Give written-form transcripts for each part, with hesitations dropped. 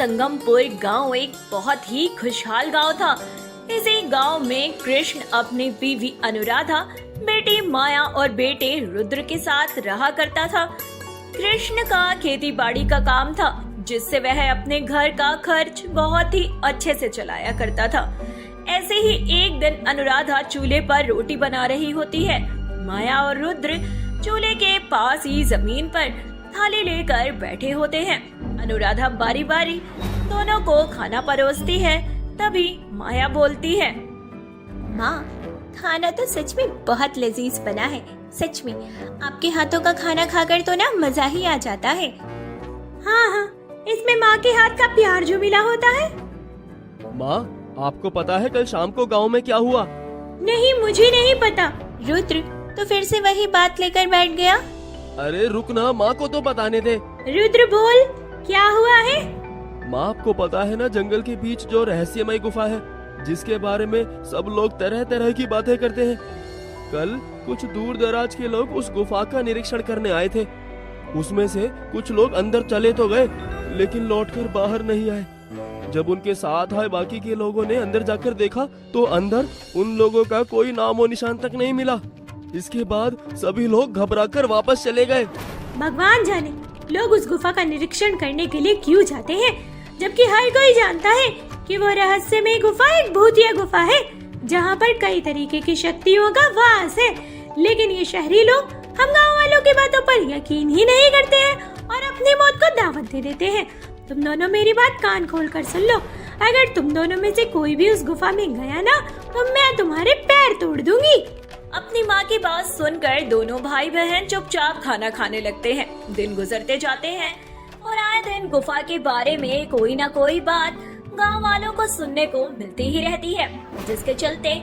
संगमपुर गांव एक बहुत ही खुशहाल गांव था। इसी गांव में कृष्ण अपनी बीवी अनुराधा, बेटी माया और बेटे रुद्र के साथ रहा करता था। कृष्ण का खेती बाड़ी का काम था, जिससे वह अपने घर का खर्च बहुत ही अच्छे से चलाया करता था। ऐसे ही एक दिन अनुराधा चूल्हे पर रोटी बना रही होती है। माया और रुद्र चूल्हे के पास ही जमीन पर थाली लेकर बैठे होते हैं। अनुराधा बारी बारी दोनों को खाना परोसती है। तभी माया बोलती है, माँ, खाना तो सच में बहुत लजीज बना है। सच में आपके हाथों का खाना खाकर तो ना मजा ही आ जाता है। हाँ, इसमें माँ के हाथ का प्यार जो मिला होता है। माँ, आपको पता है कल शाम को गांव में क्या हुआ? नहीं, मुझे नहीं पता। रुद्र तो फिर से वही बात लेकर बैठ गया। अरे रुक ना, माँ को तो बताने दे। रुद्र बोल, क्या हुआ है? माँ, आपको पता है ना जंगल के बीच जो रहस्यमय गुफा है, जिसके बारे में सब लोग तरह तरह की बातें करते हैं। कल कुछ दूर दराज के लोग उस गुफा का निरीक्षण करने आए थे। उसमें से कुछ लोग अंदर चले तो गए, लेकिन लौटकर बाहर नहीं आए। जब उनके साथ आए बाकी के लोगों ने अंदर जाकर देखा तो अंदर उन लोगों का कोई नामो निशान तक नहीं मिला। इसके बाद सभी लोग घबराकर वापस चले गए। भगवान जाने लोग उस गुफा का निरीक्षण करने के लिए क्यों जाते हैं, जबकि हर कोई जानता है कि वो रहस्यमय गुफा एक भूतिया गुफा है, जहाँ पर कई तरीके की शक्तियों का वास है। लेकिन ये शहरी लोग हम गाँव वालों की बातों पर यकीन ही नहीं करते हैं और अपनी मौत को दावत दे देते हैं। तुम दोनों मेरी बात कान खोल कर सुन लो। अगर तुम दोनों में से कोई भी उस गुफा में गया ना, तो मैं तुम्हारे पैर तोड़ दूंगी। अपनी माँ की बात सुनकर दोनों भाई बहन चुपचाप खाना खाने लगते हैं। दिन गुजरते जाते हैं और आए दिन गुफा के बारे में कोई ना कोई बात गांव वालों को सुनने को मिलती ही रहती है, जिसके चलते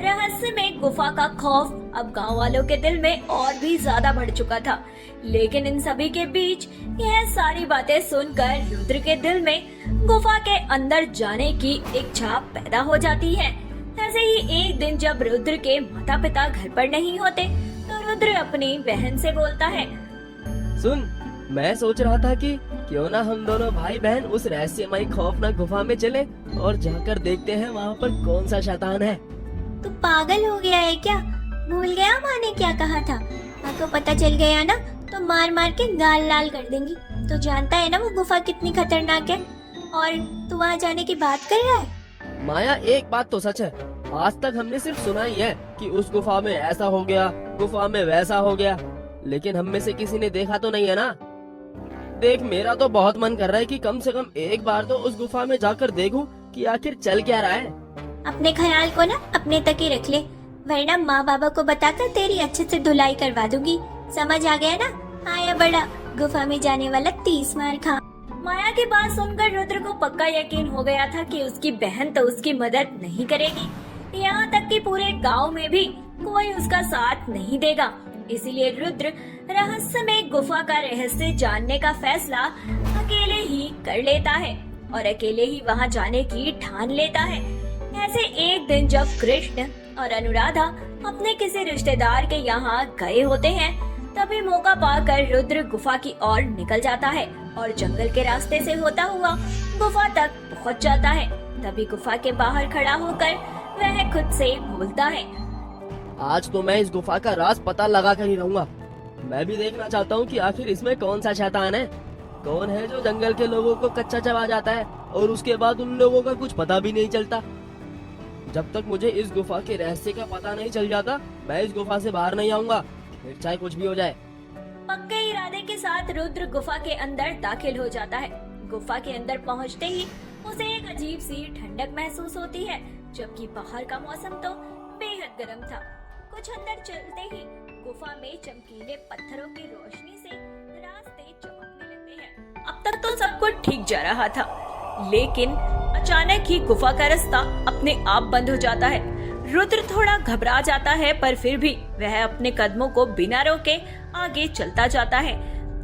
रहस्य में गुफा का खौफ अब गांव वालों के दिल में और भी ज्यादा बढ़ चुका था। लेकिन इन सभी के बीच यह सारी बातें सुनकर रुद्र के दिल में गुफा के अंदर जाने की इच्छा पैदा हो जाती है। ऐसे ही एक दिन जब रुद्र के माता पिता घर पर नहीं होते, तो रुद्र अपनी बहन से बोलता है, सुन, मैं सोच रहा था कि क्यों ना हम दोनों भाई बहन उस रहस्यमय खौफनाक गुफा में चले और जाकर देखते हैं वहाँ पर कौन सा शैतान है। तू पागल हो गया है क्या? भूल गया माँ ने क्या कहा था? माँ को पता चल गया ना तो मार मार के गाल लाल कर देंगी। तो जानता है ना वो गुफा कितनी खतरनाक है, और तू वहाँ जाने की बात कर रहा है। माया, एक बात तो सच है, आज तक हमने सिर्फ सुना ही है कि उस गुफा में ऐसा हो गया, गुफा में वैसा हो गया, लेकिन हम में से किसी ने देखा तो नहीं है ना। देख, मेरा तो बहुत मन कर रहा है कि कम से कम एक बार तो उस गुफा में जाकर देखूं कि आखिर चल क्या रहा है। अपने ख्याल को ना अपने तक ही रख ले, वरना माँ बाबा को बताकर तेरी अच्छे से धुलाई करवा दूंगी। समझ आ गया ना? आया बड़ा गुफा में जाने वाला 30 मार खा। माया की बात सुनकर रुद्र को पक्का यकीन हो गया था कि उसकी बहन तो उसकी मदद नहीं करेगी, यहाँ तक कि पूरे गांव में भी कोई उसका साथ नहीं देगा। इसीलिए रुद्र रहस्य में गुफा का रहस्य जानने का फैसला अकेले ही कर लेता है और अकेले ही वहाँ जाने की ठान लेता है। ऐसे एक दिन जब कृष्ण और अनुराधा अपने किसी रिश्तेदार के यहाँ गए होते हैं, तभी मौका पाकर रुद्र गुफा की ओर निकल जाता है और जंगल के रास्ते से होता हुआ गुफा तक पहुँच जाता है। तभी गुफा के बाहर खड़ा होकर वह खुद से बोलता है, आज तो मैं इस गुफा का राज पता लगा कर ही रहूंगा। मैं भी देखना चाहता हूँ कि आखिर इसमें कौन सा शैतान है, कौन है जो जंगल के लोगों को कच्चा चबा जाता है और उसके बाद उन लोगों का कुछ पता भी नहीं चलता। जब तक मुझे इस गुफा के रहस्य का पता नहीं चल जाता, मैं इस गुफा से बाहर नहीं आऊंगा, फिर चाहे कुछ भी हो जाए। पक्के इरादे के साथ रुद्र गुफा के अंदर दाखिल हो जाता है। गुफा के अंदर पहुंचते ही उसे एक अजीब सी ठंडक महसूस होती है, जबकि बाहर का मौसम तो बेहद गर्म था। कुछ अंदर चलते ही गुफा में चमकीले पत्थरों की रोशनी से रास्ते चमकने लगते हैं। अब तक तो सब कुछ ठीक जा रहा था, लेकिन अचानक ही गुफा का रास्ता अपने आप बंद हो जाता है। रुद्र थोड़ा घबरा जाता है, पर फिर भी वह अपने कदमों को बिना रोके आगे चलता जाता है।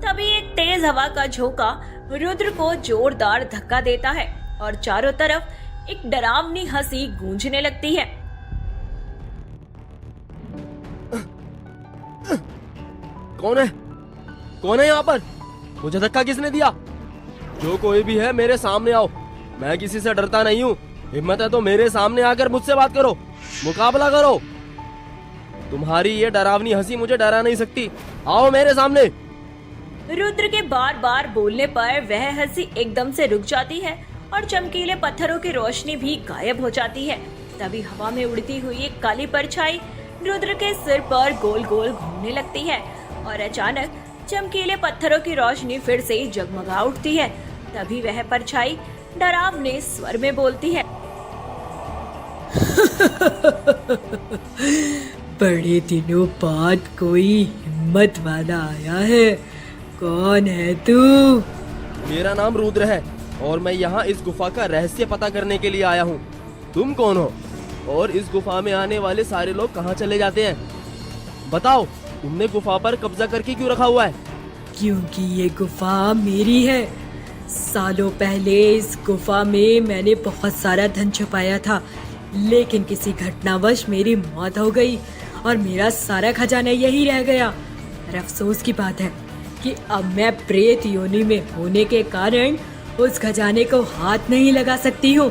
तभी एक तेज हवा का झोंका रुद्र को जोरदार धक्का देता है और चारों तरफ एक डरावनी हंसी गूंजने लगती है। कौन है? कौन है यहाँ पर? मुझे धक्का किसने दिया? जो कोई भी है मेरे सामने आओ, मैं किसी से डरता नहीं हूँ। हिम्मत है तो मेरे सामने आकर मुझसे बात करो, मुकाबला करो। तुम्हारी ये डरावनी हंसी मुझे डरा नहीं सकती, आओ मेरे सामने। रुद्र के बार बार बोलने पर वह हंसी एकदम से रुक जाती है और चमकीले पत्थरों की रोशनी भी गायब हो जाती है। तभी हवा में उड़ती हुई एक काली परछाई रुद्र के सिर पर गोल गोल घूमने लगती है और अचानक चमकीले पत्थरों की रोशनी फिर से जगमगा उठती है। तभी वह परछाई डरावने स्वर में बोलती है, बड़े दिनों बाद कोई हिम्मत वाला आया है। कौन है तू? मेरा नाम रुद्र है और मैं यहाँ इस गुफा का रहस्य पता करने के लिए आया हूँ। तुम कौन हो और इस गुफा में आने वाले सारे लोग कहाँ चले जाते हैं? बताओ, तुमने गुफा पर कब्जा करके क्यों रखा हुआ है? क्योंकि ये गुफा मेरी है। सालों पहले इस गुफा में मैंने बहुत सारा धन छुपाया था, लेकिन किसी घटनावश मेरी मौत हो गई और मेरा सारा खजाना यही रह गया। और अफसोस की बात है कि अब मैं प्रेत योनि में होने के कारण उस खजाने को हाथ नहीं लगा सकती हूँ।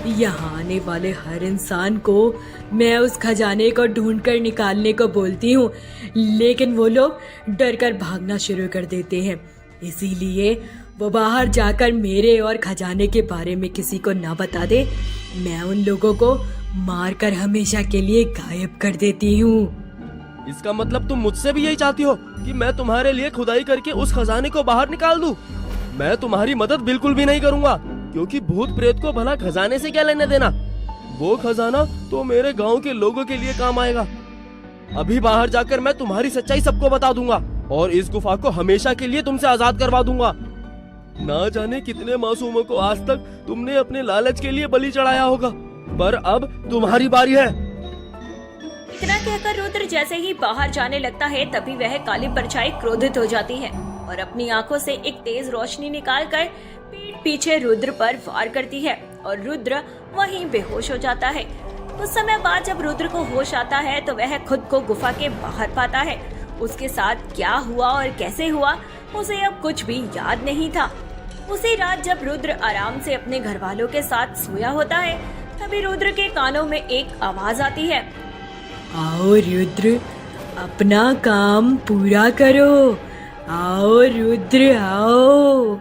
यहाँ आने वाले हर इंसान को मैं उस खजाने को ढूंढकर निकालने को बोलती हूँ, लेकिन वो लोग डर कर भागना शुरू कर देते हैं। इसीलिए वो बाहर जाकर मेरे और खजाने के बारे में किसी को ना बता दे। मैं उन लोगों को मारकर हमेशा के लिए गायब कर देती हूँ। इसका मतलब तुम मुझसे भी यही चाहती हो कि मैं तुम्हारे लिए खुदाई करके उस खजाने को बाहर निकाल दूं? मैं तुम्हारी मदद बिल्कुल भी नहीं करूंगा, क्योंकि भूत प्रेत को भला खजाने से क्या लेने देना। वो खजाना तो मेरे गांव के लोगों के लिए काम आएगा। अभी बाहर जाकर मैं तुम्हारी सच्चाई सबको बता दूंगा और इस गुफा को हमेशा के लिए तुमसे आजाद करवा दूंगा। ना जाने कितने मासूमों को आज तक तुमने अपने लालच के लिए बलि चढ़ाया होगा, पर अब तुम्हारी बारी है। इतना कहकर रुद्र जैसे ही बाहर जाने लगता है, तभी वह काली परछाई क्रोधित हो जाती है और अपनी आंखों से एक तेज रोशनी निकालकर पीठ पीछे रुद्र पर वार करती है और रुद्र वहीं बेहोश हो जाता है। कुछ समय बाद जब रुद्र को होश आता है तो वह खुद को गुफा के बाहर पाता है। उसके साथ क्या हुआ और कैसे हुआ उसे अब कुछ भी याद नहीं था। उसी रात जब रुद्र आराम से अपने घर वालों के साथ सोया होता है, तभी रुद्र के कानों में एक आवाज आती है, आओ रुद्र, अपना काम पूरा करो। आओ रुद्र, आओ।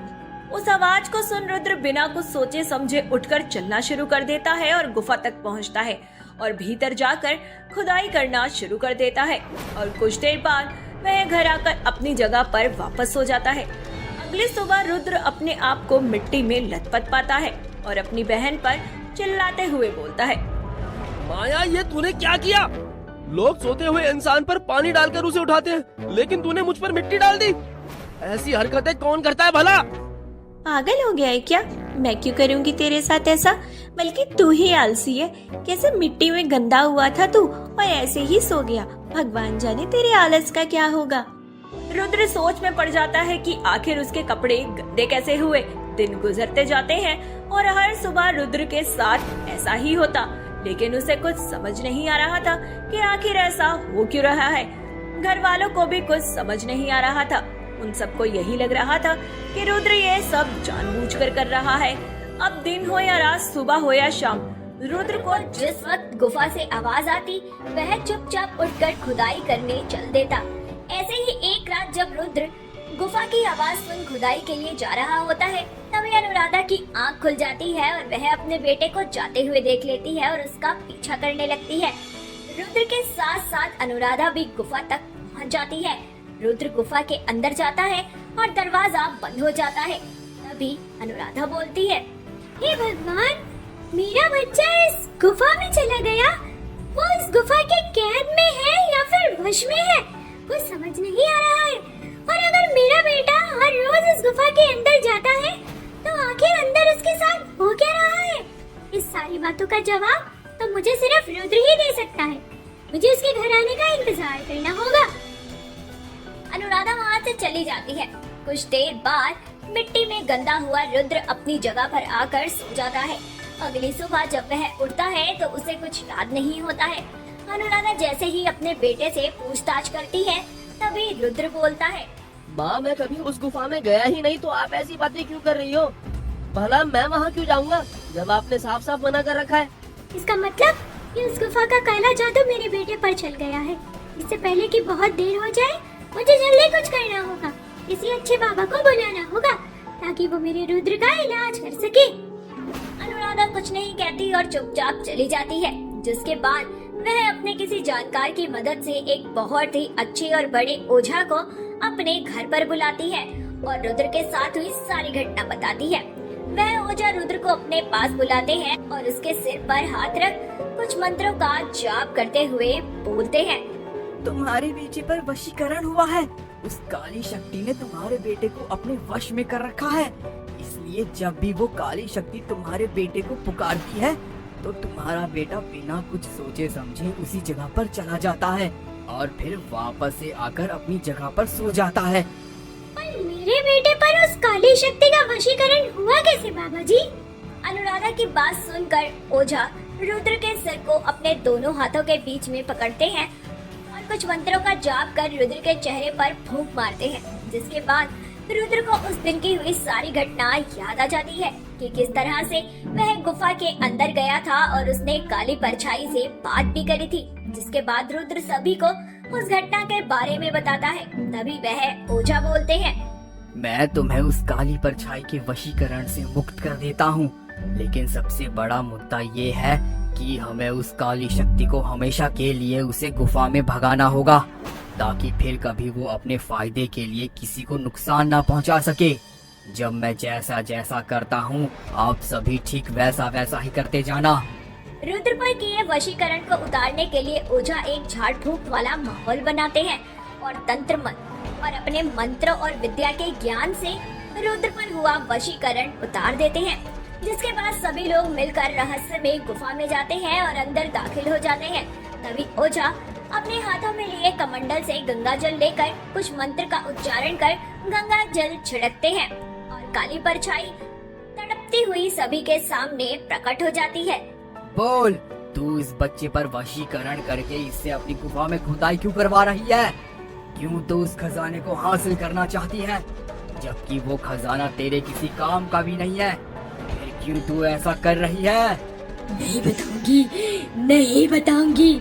उस आवाज को सुन रुद्र बिना कुछ सोचे समझे उठकर चलना शुरू कर देता है और गुफा तक पहुंचता है और भीतर जाकर खुदाई करना शुरू कर देता है और कुछ देर बाद वह घर आकर अपनी जगह पर वापस हो जाता है। अगली सुबह रुद्र अपने आप को मिट्टी में लथपथ पाता है और अपनी बहन पर चिल्लाते हुए बोलता है, माया, ये तूने क्या किया? लोग सोते हुए इंसान पर पानी डालकर उसे उठाते हैं, लेकिन तूने मुझ पर मिट्टी डाल दी। ऐसी हरकतें कौन करता है भला? पागल हो गया है क्या? मैं क्यों करूंगी तेरे साथ ऐसा? बल्कि तू ही आलसी है। कैसे मिट्टी में गंदा हुआ था तू और ऐसे ही सो गया। भगवान जाने तेरे आलस का क्या होगा। रुद्र सोच में पड़ जाता है कि आखिर उसके कपड़े गंदे कैसे हुए। दिन गुजरते जाते हैं और हर सुबह रुद्र के साथ ऐसा ही होता, लेकिन उसे कुछ समझ नहीं आ रहा था कि आखिर ऐसा हो क्यों रहा है। घर वालों को भी कुछ समझ नहीं आ रहा था। उन सबको यही लग रहा था कि रुद्र ये सब जानबूझकर कर रहा है। अब दिन हो या रात, सुबह हो या शाम, रुद्र को जिस वक्त गुफा से आवाज आती वह चुपचाप उठकर खुदाई करने चल देता। ऐसे ही एक रात जब रुद्र गुफा की आवाज सुन खुदाई के लिए जा रहा होता है, तभी अनुराधा की आंख खुल जाती है और वह अपने बेटे को जाते हुए देख लेती है और उसका पीछा करने लगती है। रुद्र के साथ साथ अनुराधा भी गुफा तक पहुंच जाती है। रुद्र गुफा के अंदर जाता है और दरवाजा बंद हो जाता है। तभी अनुराधा बोलती है, हे भगवान, मेरा बच्चा इस गुफा में चला गया। वो इस गुफा के कैद में है या फिर वश में है, कुछ समझ नहीं आ रहा है। और अगर मेरा बेटा हर रोज इस गुफा के अंदर जाता है तो आखिर अंदर उसके साथ हो क्या रहा है? इस सारी बातों का जवाब तो मुझे सिर्फ रुद्र ही दे सकता है। मुझे उसके घर आने का इंतजार करना होगा। अनुराधा वहाँ से चली जाती है। कुछ देर बाद मिट्टी में गंदा हुआ रुद्र अपनी जगह पर आकर सो जाता है। अगली सुबह जब वह उठता है तो उसे कुछ याद नहीं होता है। अनुराधा जैसे ही अपने बेटे से पूछताछ करती है, तभी रुद्र बोलता है, माँ मैं कभी उस गुफा में गया ही नहीं, तो आप ऐसी बातें क्यों कर रही हो? भला मैं वहाँ क्यों जाऊँगा जब आपने साफ साफ मना कर रखा है। इसका मतलब कि उस गुफा का काला जादू मेरे बेटे पर चल गया है। इससे पहले कि बहुत देर हो जाए, मुझे जल्दी कुछ करना होगा। किसी अच्छे बाबा को बुलाना होगा ताकि वो मेरे रुद्र का इलाज कर सके। अनुराधा कुछ नहीं कहती और चुपचाप चली जाती है, जिसके बाद वह अपने किसी जानकार की मदद से एक बहुत ही अच्छे और बड़े ओझा को अपने घर पर बुलाती है और रुद्र के साथ हुई सारी घटना बताती है। वह ओझा रुद्र को अपने पास बुलाते हैं और उसके सिर पर हाथ रख कुछ मंत्रों का जाप करते हुए बोलते हैं। तुम्हारे बेटे पर वशीकरण हुआ है। उस काली शक्ति ने तुम्हारे बेटे को अपने वश में कर रखा है। इसलिए जब भी वो काली शक्ति तुम्हारे बेटे को पुकारती है तो तुम्हारा बेटा बिना कुछ सोचे समझे उसी जगह पर चला जाता है और फिर वापस से आकर अपनी जगह पर सो जाता है। पर मेरे बेटे पर उस काली शक्ति का वशीकरण हुआ कैसे बाबा जी? अनुराधा की बात सुनकर ओझा रुद्र के सिर को अपने दोनों हाथों के बीच में पकड़ते हैं और कुछ मंत्रों का जाप कर रुद्र के चेहरे पर फूंक मारते हैं, जिसके बाद रुद्र को उस दिन की हुई सारी घटना याद आ जाती है कि किस तरह से वह गुफा के अंदर गया था और उसने काली परछाई से बात भी करी थी। जिसके बाद रुद्र सभी को उस घटना के बारे में बताता है। तभी वह ओझा बोलते हैं, मैं तुम्हें उस काली परछाई के वशीकरण से मुक्त कर देता हूँ, लेकिन सबसे बड़ा मुद्दा ये है कि हमें उस काली शक्ति को हमेशा के लिए उसे गुफा में भगाना होगा, ताकि फिर कभी वो अपने फायदे के लिए किसी को नुकसान ना पहुंचा सके। जब मैं जैसा जैसा करता हूँ, आप सभी ठीक वैसा वैसा ही करते जाना। रुद्र पर किए वशीकरण को उतारने के लिए ओझा एक झाड़ फूक वाला माहौल बनाते हैं और तंत्र मंत्र और अपने मंत्र और विद्या के ज्ञान से रुद्र पर हुआ वशीकरण उतार देते हैं। जिसके बाद सभी लोग मिलकर रहस्य में गुफा में जाते हैं और अंदर दाखिल हो जाते हैं। तभी ओझा अपने हाथों में लिए कमंडल से गंगा जल लेकर कुछ मंत्र का उच्चारण कर गंगा जल छिड़कते हैं और काली परछाई तड़पती हुई सभी के सामने प्रकट हो जाती है। बोल, तू इस बच्चे पर वशीकरण करके इससे अपनी गुफा में खुदाई क्यों करवा रही है? क्यों तो उस खजाने को हासिल करना चाहती है, जबकि वो खजाना तेरे किसी काम का भी नहीं है? फिर क्यों तू ऐसा कर रही है? नहीं बताऊंगी।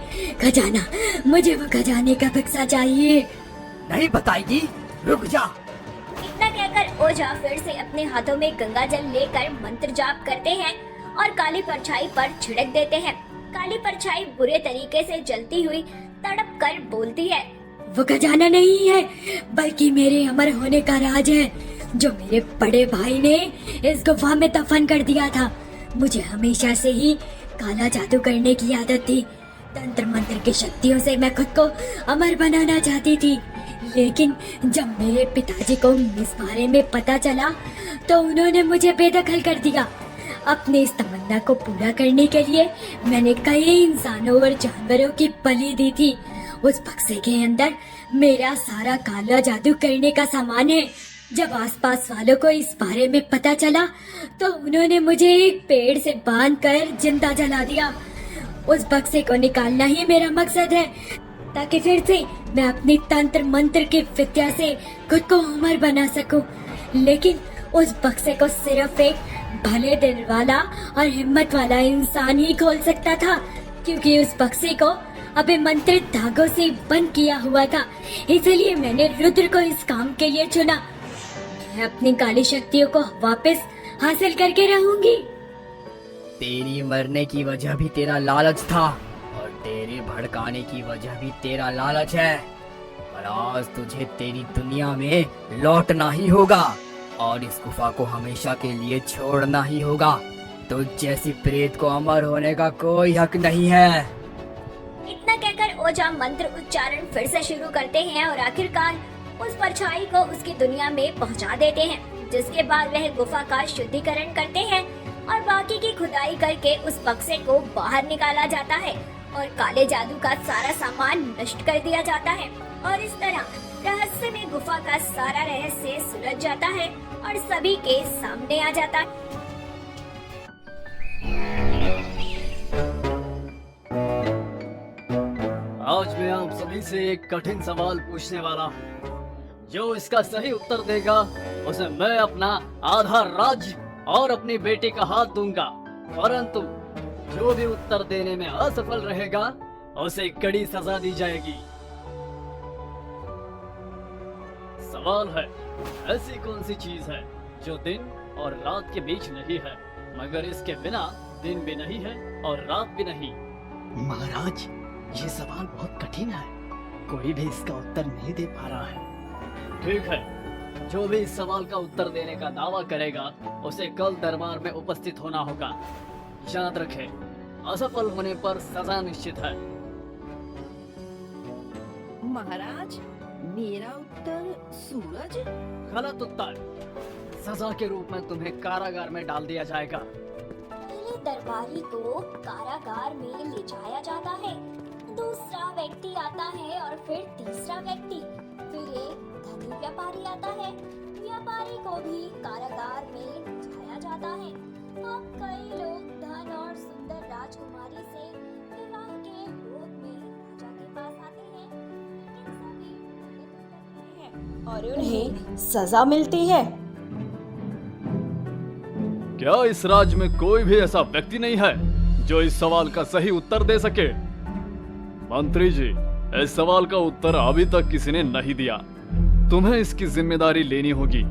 खजाना, मुझे वो खजाने का बक्सा चाहिए। नहीं बताएगी? रुक जा। इतना कहकर ओझा फिर से अपने हाथों में गंगा जल लेकर मंत्र जाप करते हैं और काली परछाई पर छिड़क देते हैं। काली परछाई बुरे तरीके से जलती हुई तड़प कर बोलती है, वो खजाना नहीं है, बल्कि मेरे अमर होने का राज है, जो मेरे बड़े भाई ने इस गुफा में दफन कर दिया था। मुझे हमेशा से ही काला जादू करने की आदत थी। तंत्र मंत्र की शक्तियों से मैं खुद को अमर बनाना चाहती थी, लेकिन जब मेरे पिताजी को इस बारे में पता चला तो उन्होंने मुझे बेदखल कर दिया। अपने इस तमन्ना को पूरा करने के लिए मैंने कई इंसानों और जानवरों की बलि दी थी। उस बक्से के अंदर मेरा सारा काला जादू करने का सामान है। जब आसपास वालों को इस बारे में पता चला तो उन्होंने मुझे एक पेड़ से बांधकर जिंदा जला दिया। उस बक्से को निकालना ही मेरा मकसद है, ताकि फिर से मैं अपनी तंत्र मंत्र की विद्या से खुद को अमर बना सकूं। लेकिन उस बक्से को सिर्फ एक भले दिल वाला और हिम्मत वाला इंसान ही खोल सकता था, क्योंकि उस बक्से को अभिमंत्रित धागों से बंद किया हुआ था। इसलिए मैंने रुद्र को इस काम के लिए चुना। मैं अपनी काली शक्तियों को वापस हासिल करके रहूंगी। तेरी मरने की वजह भी तेरा लालच था और तेरे भड़काने की वजह भी तेरा लालच है, पर आज तुझे तेरी दुनिया में लौटना ही होगा और इस गुफा को हमेशा के लिए छोड़ना ही होगा। तो जैसी प्रेत को अमर होने का कोई हक नहीं है। इतना कहकर ओझा मंत्र उच्चारण फिर से शुरू करते हैं और आखिरकार उस परछाई को उसकी दुनिया में पहुंचा देते हैं। जिसके बाद वह गुफा का शुद्धिकरण करते हैं और बाकी की खुदाई करके उस बक्से को बाहर निकाला जाता है और काले जादू का सारा सामान नष्ट कर दिया जाता है। और इस तरह रहस्य में गुफा का सारा रहस्य सुलझ जाता है और सभी के सामने आ जाता है। आज मैं आप सभी से एक कठिन सवाल पूछने वाला हूँ। जो इसका सही उत्तर देगा उसे मैं अपना आधा राज्य और अपनी बेटी का हाथ दूंगा, परंतु जो भी उत्तर देने में असफल रहेगा उसे कड़ी सजा दी जाएगी। सवाल है, ऐसी कौन सी चीज है जो दिन और रात के बीच नहीं है, मगर इसके बिना दिन भी नहीं है और रात भी नहीं? महाराज, ये सवाल बहुत कठिन है, कोई भी इसका उत्तर नहीं दे पा रहा है। ठीक है, जो भी इस सवाल का उत्तर देने का दावा करेगा उसे कल दरबार में उपस्थित होना होगा। याद रखें, असफल होने पर सजा निश्चित है। महाराज, मेरा उत्तर सूरज। गलत उत्तर। सजा के रूप में तुम्हें कारागार में डाल दिया जाएगा। पहले दरबारी को कारागार में ले जाया जाता है, दूसरा व्यक्ति आता है और फिर तीसरा व्यक्ति, फिर एक धनी व्यापारी आता है। व्यापारी को भी कारागार में जाया जाता है। अब कई लोग धन और सुंदर राजकुमारी से विवाह के लोभ में राजा के पास आते हैं, लेकिन सभी उत्तर देते हैं और उन्हें सजा मिलती है। क्या इस राज्य में कोई भी ऐसा व्यक्ति नहीं है जो इस सवाल का सही उत्तर दे सके? मंत्री जी, इस सवाल का उत्तर अभी तक किसी ने नहीं दिया। तुम्हें इसकी जिम्मेदारी लेनी होगी।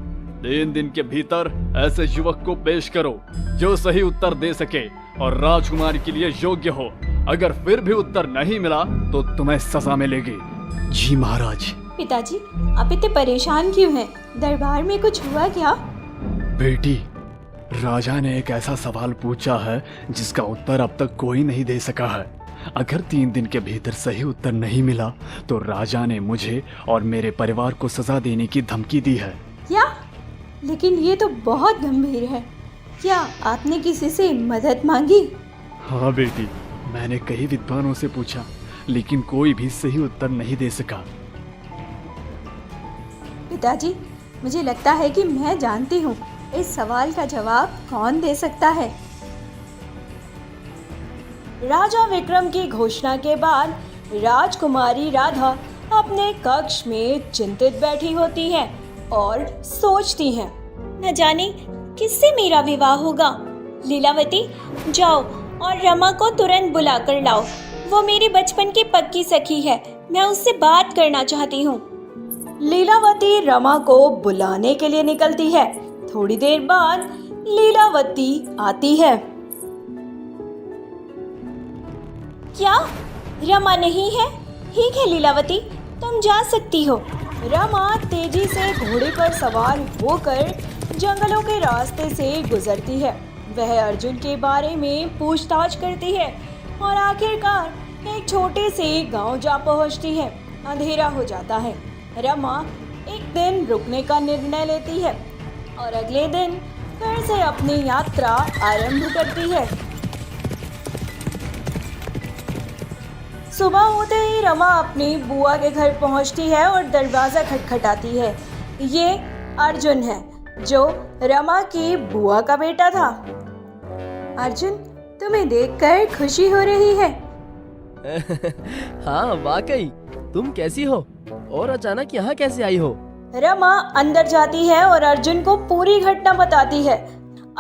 3 दिन के भीतर ऐसे युवक को पेश करो जो सही उत्तर दे सके और राजकुमारी के लिए योग्य हो। अगर फिर भी उत्तर नहीं मिला तो तुम्हें सजा मिलेगी। जी महाराज। पिताजी, आप इतने परेशान क्यों हैं? दरबार में कुछ हुआ क्या? बेटी, राजा ने एक ऐसा सवाल पूछा है जिसका उत्तर अब तक कोई नहीं दे सका है। अगर 3 दिन के भीतर सही उत्तर नहीं मिला तो राजा ने मुझे और मेरे परिवार को सजा देने की धमकी दी है। क्या? लेकिन ये तो बहुत गंभीर है। क्या आपने किसी से मदद मांगी? हाँ बेटी, मैंने कई विद्वानों से पूछा, लेकिन कोई भी सही उत्तर नहीं दे सका। पिताजी, मुझे लगता है कि मैं जानती हूँ इस सवाल का जवाब कौन दे सकता है। राजा विक्रम की घोषणा के बाद राजकुमारी राधा अपने कक्ष में चिंतित बैठी होती है और सोचती हैं, न जाने किससे मेरा विवाह होगा। लीलावती, जाओ और रमा को तुरंत बुला कर लाओ। वो मेरी बचपन की पक्की सखी है, मैं उससे बात करना चाहती हूँ। लीलावती रमा को बुलाने के लिए निकलती है। थोड़ी देर बाद लीलावती आती है। क्या रमा नहीं है? ठीक है लीलावती, तुम जा सकती हो। रमा तेजी से घोड़े पर सवार होकर जंगलों के रास्ते से गुजरती है। वह अर्जुन के बारे में पूछताछ करती है और आखिरकार एक छोटे से गांव जा पहुंचती है। अंधेरा हो जाता है। रमा एक दिन रुकने का निर्णय लेती है और अगले दिन फिर से अपनी यात्रा आरंभ करती है। सुबह होते ही रमा अपनी बुआ के घर पहुंचती है और दरवाज़ा खटखटाती है। ये अर्जुन है, जो रमा की बुआ का बेटा था। अर्जुन, तुम्हें देखकर खुशी हो रही है। हाँ वाकई, तुम कैसी हो और अचानक यहाँ कैसे आई हो? रमा अंदर जाती है और अर्जुन को पूरी घटना बताती है।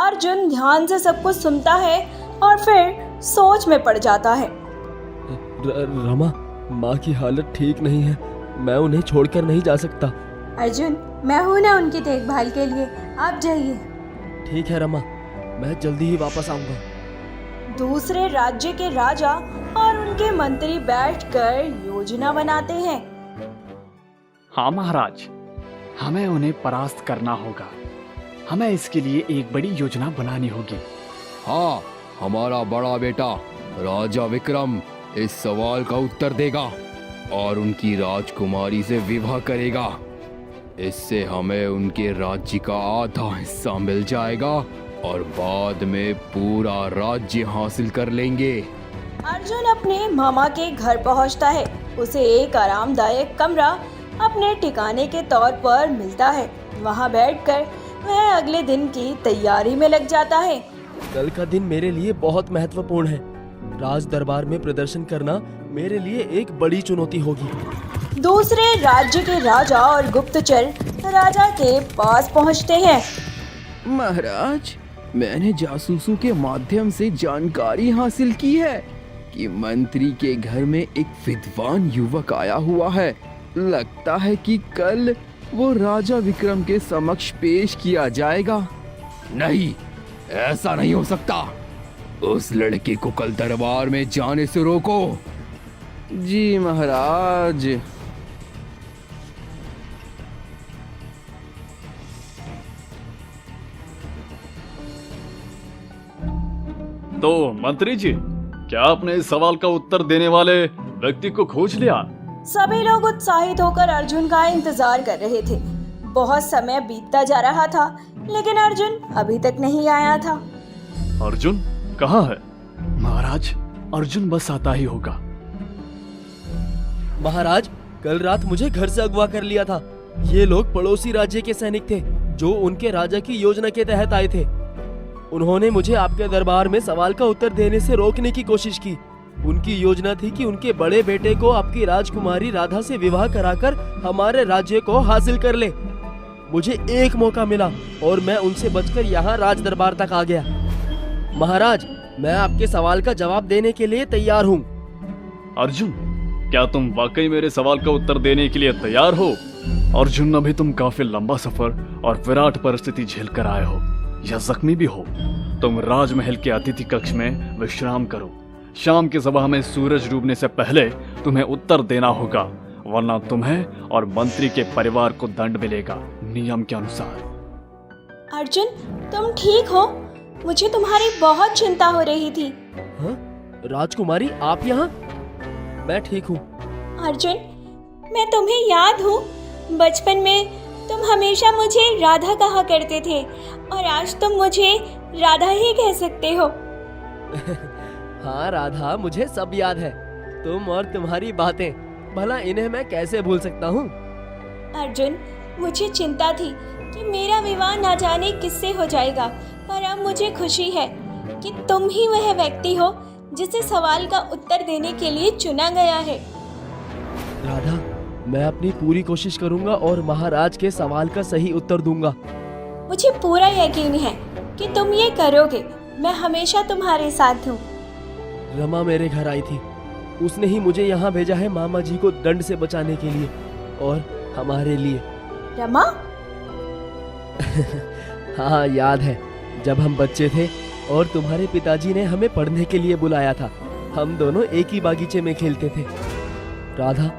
अर्जुन ध्यान से सब कुछ सुनता है और फिर सोच में पड़ जाता है। रमा, माँ की हालत ठीक नहीं है, मैं उन्हें छोड़कर नहीं जा सकता। अर्जुन, मैं हूँ ना उनकी देखभाल के लिए, आप जाइए। ठीक है रमा, मैं जल्दी ही वापस आऊंगा। दूसरे राज्य के राजा और उनके मंत्री बैठकर योजना बनाते हैं। हाँ महाराज, हमें उन्हें परास्त करना होगा। हमें इसके लिए एक बड़ी योजना बनानी होगी। हाँ, हमारा बड़ा बेटा राजा विक्रम इस सवाल का उत्तर देगा और उनकी राजकुमारी से विवाह करेगा। इससे हमें उनके राज्य का आधा हिस्सा मिल जाएगा और बाद में पूरा राज्य हासिल कर लेंगे। अर्जुन अपने मामा के घर पहुंचता है। उसे एक आरामदायक कमरा अपने ठिकाने के तौर पर मिलता है। वहां बैठकर वह अगले दिन की तैयारी में लग जाता है। कल का दिन मेरे लिए बहुत महत्वपूर्ण है। राज दरबार में प्रदर्शन करना मेरे लिए एक बड़ी चुनौती होगी। दूसरे राज्य के राजा और गुप्तचर राजा के पास पहुंचते हैं। महाराज, मैंने जासूसों के माध्यम से जानकारी हासिल की है कि मंत्री के घर में एक विद्वान युवक आया हुआ है। लगता है कि कल वो राजा विक्रम के समक्ष पेश किया जाएगा। नहीं, ऐसा नहीं हो सकता। उस लड़के को कल दरबार में जाने से रोको। जी महाराज। तो मंत्री जी, क्या आपने इस सवाल का उत्तर देने वाले व्यक्ति को खोज लिया? सभी लोग उत्साहित होकर अर्जुन का इंतजार कर रहे थे। बहुत समय बीतता जा रहा था, लेकिन अर्जुन अभी तक नहीं आया था। अर्जुन कहाँ है? महाराज, अर्जुन बस आता ही होगा। महाराज, कल रात मुझे घर से अगवा कर लिया था। ये लोग पड़ोसी राज्य के सैनिक थे जो उनके राजा की योजना के तहत आए थे। उन्होंने मुझे आपके दरबार में सवाल का उत्तर देने से रोकने की कोशिश की। उनकी योजना थी कि उनके बड़े बेटे को आपकी राजकुमारी राधा से विवाह कराकर हमारे राज्य को हासिल कर ले। मुझे एक मौका मिला और मैं उनसे बचकर यहाँ राज दरबार तक आ गया। महाराज, मैं आपके सवाल का जवाब देने के लिए तैयार हूँ। अर्जुन, क्या तुम वाकई मेरे सवाल का उत्तर देने के लिए तैयार हो? अर्जुन, अभी तुम काफी लंबा सफर और विराट परिस्थिति झेल कर आए हो या जख्मी भी हो। तुम राजमहल के अतिथि कक्ष में विश्राम करो। शाम की सभा में सूरज डूबने से पहले तुम्हें उत्तर देना होगा, वरना तुम्हें और मंत्री के परिवार को दंड मिलेगा नियम के अनुसार। अर्जुन, तुम ठीक हो? मुझे तुम्हारी बहुत चिंता हो रही थी। हाँ? राजकुमारी, आप यहाँ? मैं ठीक हूँ। अर्जुन, मैं तुम्हें याद हूँ? बचपन में तुम हमेशा मुझे राधा कहा करते थे और आज तुम मुझे राधा ही कह सकते हो। हाँ राधा, मुझे सब याद है। तुम और तुम्हारी बातें, भला इन्हें मैं कैसे भूल सकता हूँ। अर्जुन, मुझे चिंता थी कि मेरा विवाह ना जाने किससे हो जाएगा, पर अब मुझे खुशी है कि तुम ही वह व्यक्ति हो जिसे सवाल का उत्तर देने के लिए चुना गया है। राधा, मैं अपनी पूरी कोशिश करूंगा और महाराज के सवाल का सही उत्तर दूंगा। मुझे पूरा यकीन है कि तुम ये करोगे। मैं हमेशा तुम्हारे साथ हूँ। रमा मेरे घर आई थी। उसने ही मुझे यहाँ भेजा है मामा जी को दंड से बचाने के लिए और हमारे लिए। रमा? हाँ, याद है जब हम बच्चे थे और तुम्हारे पिताजी ने हमें पढ़ने के लिए बुलाया था। हम दोनों एक ही बागीचे में खेलते थे। राधा,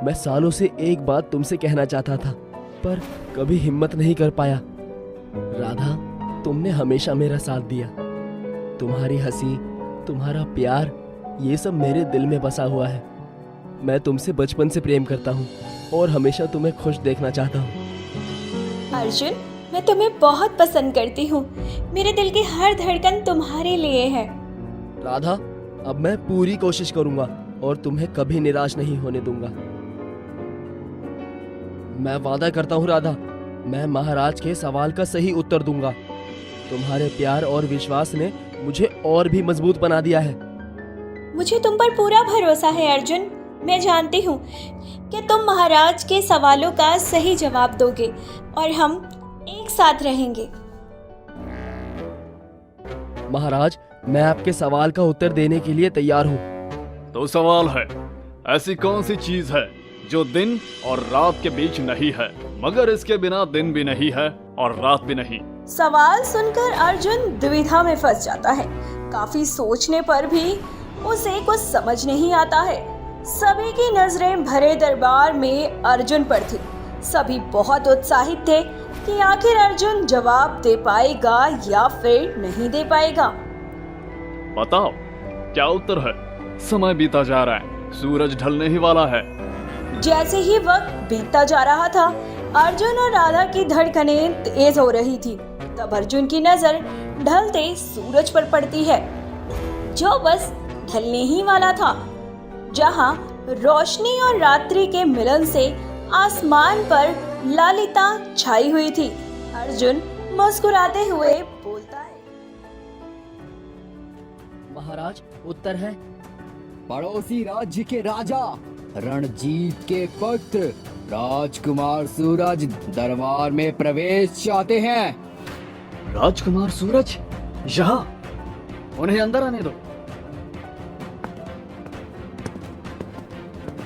मैं सालों से एक बात तुमसे कहना चाहता था पर कभी हिम्मत नहीं कर पाया। राधा, तुमने हमेशा मेरा साथ दिया। तुम्हारी हंसी, तुम्हारा प्यार, ये सब मेरे दिल में बसा हुआ है। मैं तुमसे बचपन से प्रेम करता हूँ और हमेशा तुम्हें खुश देखना चाहता हूँ। अर्जुन, मैं तुम्हें बहुत पसंद करती हूँ। मेरे दिल की हर धड़कन तुम्हारे लिए है। राधा, अब मैं पूरी कोशिश करूंगा और तुम्हें कभी निराश नहीं होने दूंगा। मैं वादा करता हूँ राधा, मैं महाराज के सवाल का सही उत्तर दूंगा। तुम्हारे प्यार और विश्वास ने मुझे और भी मजबूत बना दिया है। मुझे तुम पर पूरा भरोसा है अर्जुन। मैं जानती हूँ कि तुम महाराज के सवालों का सही जवाब दोगे और हम एक साथ रहेंगे। महाराज, मैं आपके सवाल का उत्तर देने के लिए तैयार हूँ। तो सवाल है, ऐसी कौन सी चीज है जो दिन और रात के बीच नहीं है, मगर इसके बिना दिन भी नहीं है और रात भी नहीं? सवाल सुनकर अर्जुन दुविधा में फंस जाता है। काफी सोचने पर भी उसे कुछ समझ नहीं आता है। सभी की नजरें भरे दरबार में अर्जुन पर थी। सभी बहुत उत्साहित थे कि आखिर अर्जुन जवाब दे पाएगा या फिर नहीं दे पाएगा। बताओ, क्या उत्तर है? समय बीता जा रहा है, सूरज ढलने ही वाला है। जैसे ही वक्त बीतता जा रहा था, अर्जुन और राधा की धड़कनें तेज हो रही थी। तब अर्जुन की नजर ढलते सूरज पर पड़ती है, जो बस ढलने ही वाला था। जहां रोशनी और रात्रि के मिलन से आसमान पर लालिता छाई हुई थी। अर्जुन मुस्कुराते हुए बोलता है, महाराज, उत्तर है पड़ोसी राज्य के राजा, रणजीत के पुत्र राजकुमार सूरज दरबार में प्रवेश चाहते हैं। राजकुमार सूरज यहाँ, उन्हें अंदर आने दो।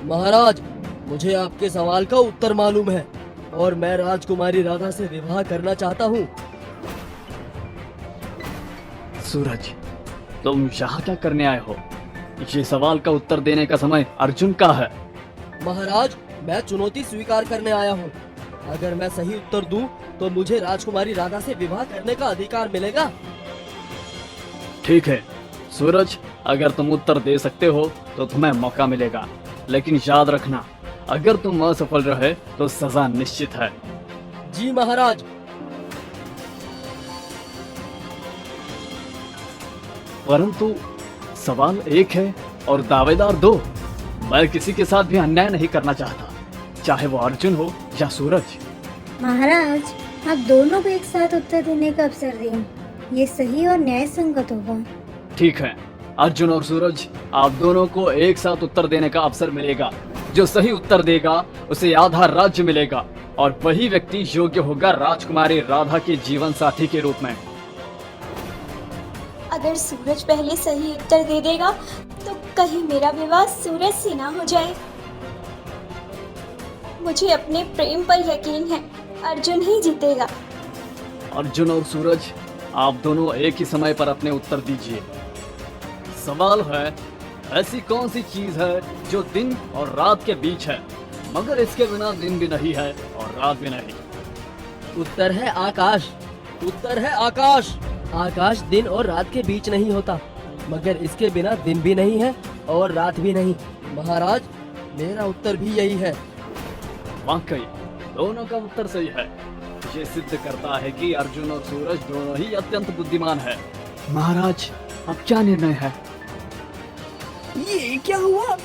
महाराज, मुझे आपके सवाल का उत्तर मालूम है और मैं राजकुमारी राधा से विवाह करना चाहता हूँ। सूरज, तुम यहाँ क्या करने आए हो? ये सवाल का उत्तर देने का समय अर्जुन का है। महाराज, मैं चुनौती स्वीकार करने आया हूँ। अगर मैं सही उत्तर दूं तो मुझे राजकुमारी राधा से विवाह करने का अधिकार मिलेगा। ठीक है सूरज, अगर तुम उत्तर दे सकते हो तो तुम्हें मौका मिलेगा, लेकिन याद रखना, अगर तुम असफल रहे तो सजा निश्चित है। जी महाराज। परंतु सवाल एक है और दावेदार दो। मैं किसी के साथ भी अन्याय नहीं करना चाहता, चाहे वो अर्जुन हो या सूरज। महाराज, आप दोनों को एक साथ उत्तर देने का अवसर दें, ये सही और न्याय संगत होगा। ठीक है अर्जुन और सूरज, आप दोनों को एक साथ उत्तर देने का अवसर मिलेगा। जो सही उत्तर देगा उसे आधा राज्य मिलेगा और वही व्यक्ति योग्य होगा राजकुमारी राधा के जीवन साथी के रूप में। अगर सूरज पहले सही उत्तर दे देगा तो कहीं मेरा विवाह सूरज से ना हो जाए। मुझे अपने प्रेम पर यकीन है, अर्जुन ही जीतेगा। अर्जुन और सूरज, आप दोनों एक ही समय पर अपने उत्तर दीजिए। सवाल है, ऐसी कौन सी चीज है जो दिन और रात के बीच है, मगर इसके बिना दिन भी नहीं है और रात भी नहीं? उत्तर है आकाश। उत्तर है आकाश। आकाश दिन और रात के बीच नहीं होता, मगर इसके बिना दिन भी नहीं है और रात भी नहीं। महाराज, मेरा उत्तर भी यही है। वाकई दोनों का उत्तर सही है। ये सिद्ध करता है कि अर्जुन और सूरज दोनों ही अत्यंत बुद्धिमान है। महाराज, अब क्या निर्णय है? ये क्या हुआ?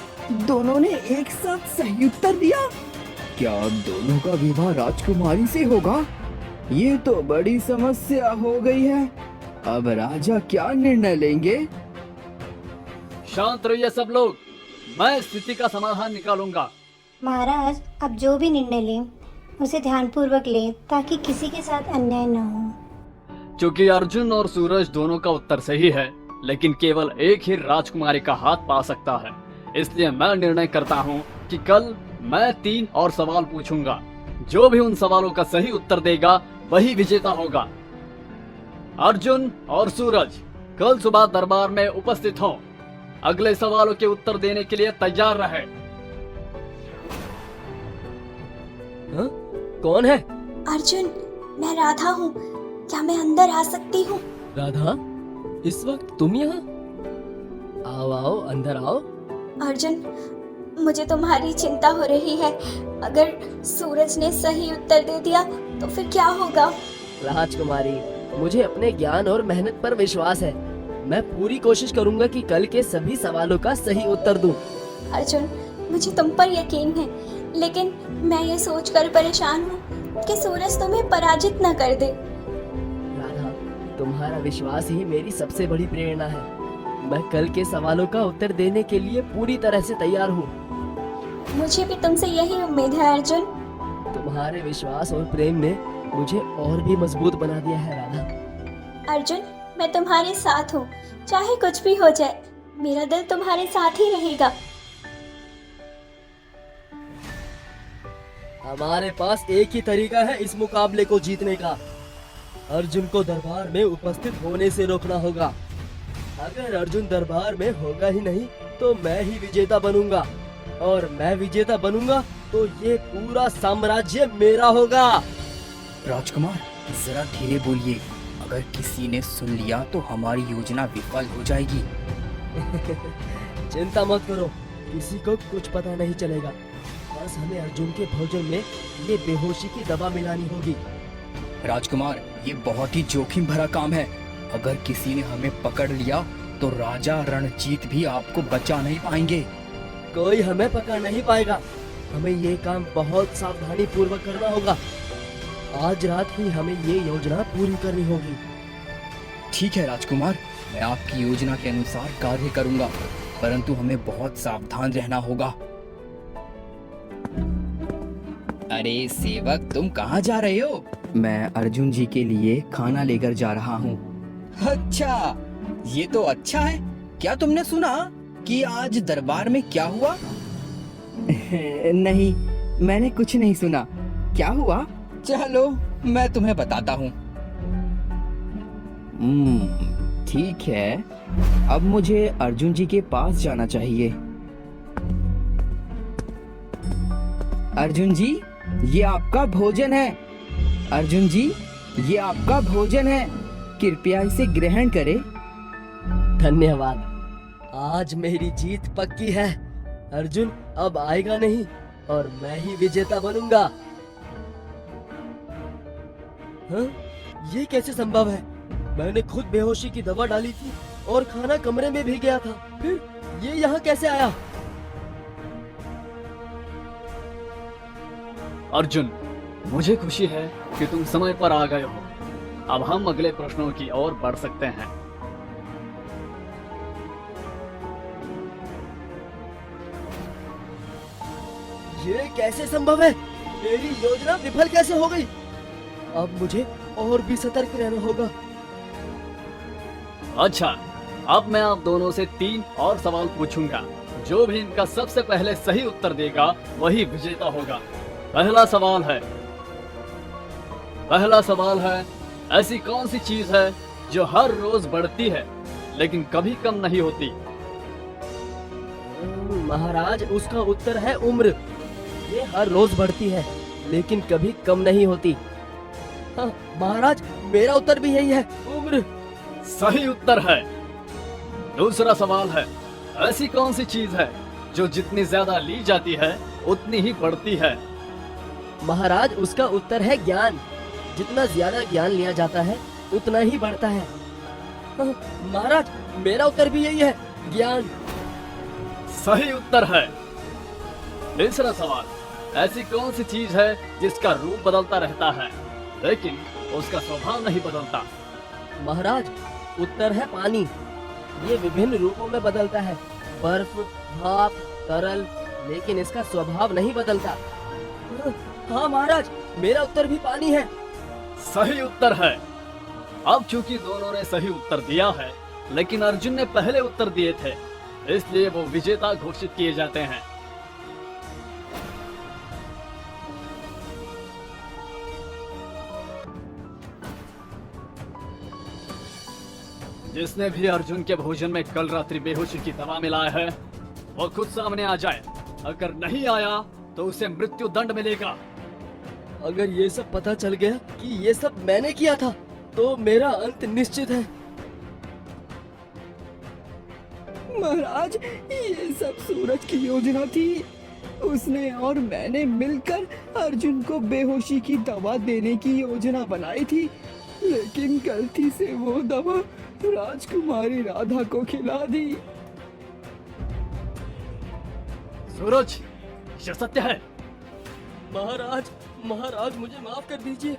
दोनों ने एक साथ सही उत्तर दिया। क्या अब दोनों का विवाह राजकुमारी से होगा? ये तो बड़ी समस्या हो गई है। अब राजा क्या निर्णय लेंगे? शांत रहिए सब लोग, मैं स्थिति का समाधान निकालूंगा। महाराज, अब जो भी निर्णय लें उसे ध्यानपूर्वक लें ताकि किसी के साथ अन्याय न हो। क्योंकि अर्जुन और सूरज दोनों का उत्तर सही है, लेकिन केवल एक ही राजकुमारी का हाथ पा सकता है, इसलिए मैं निर्णय करता हूँ कि कल मैं 3 और सवाल पूछूंगा। जो भी उन सवालों का सही उत्तर देगा वही विजेता होगा। अर्जुन और सूरज कल सुबह दरबार में उपस्थित हों। अगले सवालों के उत्तर देने के लिए तैयार रहे। हाँ? कौन है? अर्जुन, मैं राधा हूँ, क्या मैं अंदर आ सकती हूँ? राधा, इस वक्त तुम यहाँ? आओ आओ, अंदर आओ। अर्जुन, मुझे तुम्हारी चिंता हो रही है। अगर सूरज ने सही उत्तर दे दिया तो फिर क्या होगा? राजकुमारी, मुझे अपने ज्ञान और मेहनत पर विश्वास है। मैं पूरी कोशिश करूंगा कि कल के सभी सवालों का सही उत्तर दूं। अर्जुन, मुझे तुम पर यकीन है, लेकिन मैं ये सोचकर परेशान हूँ कि सूरज तुम्हें पराजित न कर दे। राधा, तुम्हारा विश्वास ही मेरी सबसे बड़ी प्रेरणा है। मैं कल के सवालों का उत्तर देने के लिए पूरी तरह से तैयार हूँ। मुझे भी तुमसे यही उम्मीद है अर्जुन। तुम्हारे विश्वास और प्रेम ने मुझे और भी मजबूत बना दिया है राधा। अर्जुन, मैं तुम्हारे साथ हूँ, चाहे कुछ भी हो जाए, मेरा दिल तुम्हारे साथ ही रहेगा। हमारे पास एक ही तरीका है इस मुकाबले को जीतने का। अर्जुन को दरबार में उपस्थित होने से रोकना होगा। अगर अर्जुन दरबार में होगा ही नहीं तो मैं ही विजेता बनूंगा, और मैं विजेता बनूंगा तो ये पूरा साम्राज्य मेरा होगा। राजकुमार, जरा धीरे बोलिए, अगर किसी ने सुन लिया तो हमारी योजना विफल हो जाएगी। चिंता मत करो, किसी को कुछ पता नहीं चलेगा। बस हमें अर्जुन के भोजन में ये बेहोशी की दवा मिलानी होगी। राजकुमार, ये बहुत ही जोखिम भरा काम है। अगर किसी ने हमें पकड़ लिया तो राजा रणजीत भी आपको बचा नहीं पाएंगे। कोई हमें पकड़ नहीं पाएगा। हमें ये काम बहुत सावधानी पूर्वक करना होगा। आज रात ही हमें ये योजना पूरी करनी होगी। ठीक है राजकुमार, मैं आपकी योजना के अनुसार कार्य करूंगा, परंतु हमें बहुत सावधान रहना होगा। अरे सेवक, तुम कहाँ जा रहे हो? मैं अर्जुन जी के लिए खाना लेकर जा रहा हूँ। अच्छा, ये तो अच्छा है। क्या तुमने सुना कि आज दरबार में क्या हुआ? नहीं, मैंने कुछ नहीं सुना। क्या हुआ? चलो मैं तुम्हें बताता हूँ। ठीक है, अब मुझे अर्जुन जी के पास जाना चाहिए। अर्जुन जी, ये आपका भोजन है। अर्जुन जी, ये आपका भोजन है, कृपया इसे ग्रहण करें। धन्यवाद। आज मेरी जीत पक्की है। अर्जुन अब आएगा नहीं और मैं ही विजेता बनूंगा। हाँ? ये कैसे संभव है? मैंने खुद बेहोशी की दवा डाली थी और खाना कमरे में भी गया था, फिर ये यहाँ कैसे आया? अर्जुन, मुझे खुशी है कि तुम समय पर आ गए हो। अब हम अगले प्रश्नों की ओर बढ़ सकते हैं। ये कैसे संभव है? मेरी योजना विफल कैसे हो गई? अब मुझे और भी सतर्क रहना होगा। अच्छा, अब मैं आप दोनों से 3 और सवाल पूछूंगा। जो भी इनका सबसे पहले सही उत्तर देगा वही विजेता होगा। पहला सवाल है, ऐसी कौन सी चीज है जो हर रोज बढ़ती है लेकिन कभी कम नहीं होती? महाराज, उसका उत्तर है उम्र। ये हर रोज बढ़ती है लेकिन कभी कम नहीं होती। हाँ, महाराज, मेरा उत्तर भी यही है, उम्र। सही उत्तर है। दूसरा सवाल है, ऐसी कौन सी चीज है जो जितनी ज्यादा ली जाती है उतनी ही बढ़ती है? महाराज, उसका उत्तर है ज्ञान। जितना ज्यादा ज्ञान लिया जाता है उतना ही बढ़ता है। हाँ, महाराज, मेरा उत्तर भी यही है, ज्ञान। सही उत्तर है। तीसरा सवाल, ऐसी कौन सी चीज है जिसका रूप बदलता रहता है लेकिन उसका स्वभाव नहीं बदलता? महाराज, उत्तर है पानी। ये विभिन्न रूपों में बदलता है, बर्फ, भाप, तरल, लेकिन इसका स्वभाव नहीं बदलता। हाँ महाराज, मेरा उत्तर भी पानी है। सही उत्तर है। अब चूंकि दोनों ने सही उत्तर दिया है लेकिन अर्जुन ने पहले उत्तर दिए थे, इसलिए वो विजेता घोषित किए जाते हैं। जिसने भी अर्जुन के भोजन में कल रात्रि बेहोशी की दवा मिलाया है वो खुद सामने आ जाए। अगर नहीं आया तो उसे मृत्यु दंड मिलेगा। अगर ये सब पता चल गया कि ये सब मैंने किया था तो मेरा अंत निश्चित है। महाराज, ये सब सूरज की योजना थी। उसने और मैंने मिलकर अर्जुन को बेहोशी की दवा देने की योजना बनाई थी, लेकिन गलती से वो दवा राजकुमारी राधा को खिला दी। सूरज, ये सत्य है। महाराज, मुझे माफ कर दीजिए।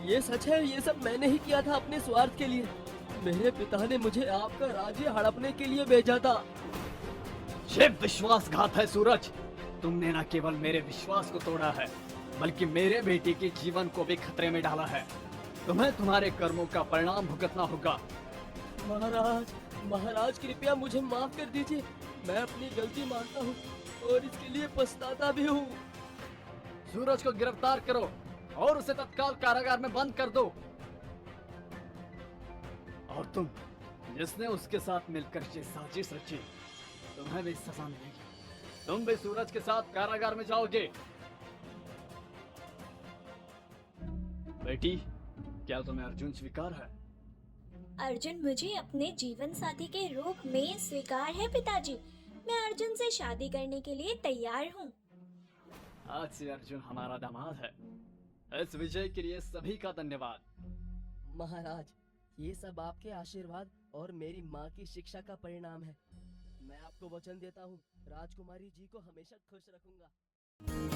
ये सच है, ये सब मैंने ही किया था अपने स्वार्थ के लिए। मेरे पिता ने मुझे आपका राज्य हड़पने के लिए भेजा था। ये विश्वासघात है सूरज। तुमने न केवल मेरे विश्वास को तोड़ा है बल्कि मेरे बेटे के जीवन को भी खतरे में डाला है। तुम्हें तुम्हारे कर्मों का परिणाम भुगतना होगा। महाराज, कृपया मुझे माफ कर दीजिए। मैं अपनी गलती मानता हूँ और इसके लिए पछताता भी हूँ। सूरज को गिरफ्तार करो और उसे तत्काल कारागार में बंद कर दो। और तुम, जिसने उसके साथ मिलकर ये साजिश रची, तुम्हें भी सजा मिलेगी। तुम भी सूरज के साथ कारागार में जाओगे। बेटी, क्या तुम्हें अर्जुन स्वीकार है? अर्जुन मुझे अपने जीवन साथी के रूप में स्वीकार है पिताजी। मैं अर्जुन से शादी करने के लिए तैयार हूँ। आज से अर्जुन हमारा दामाद है। इस विजय के लिए सभी का धन्यवाद। महाराज, ये सब आपके आशीर्वाद और मेरी माँ की शिक्षा का परिणाम है। मैं आपको वचन देता हूँ, राजकुमारी जी को हमेशा खुश रखूंगा।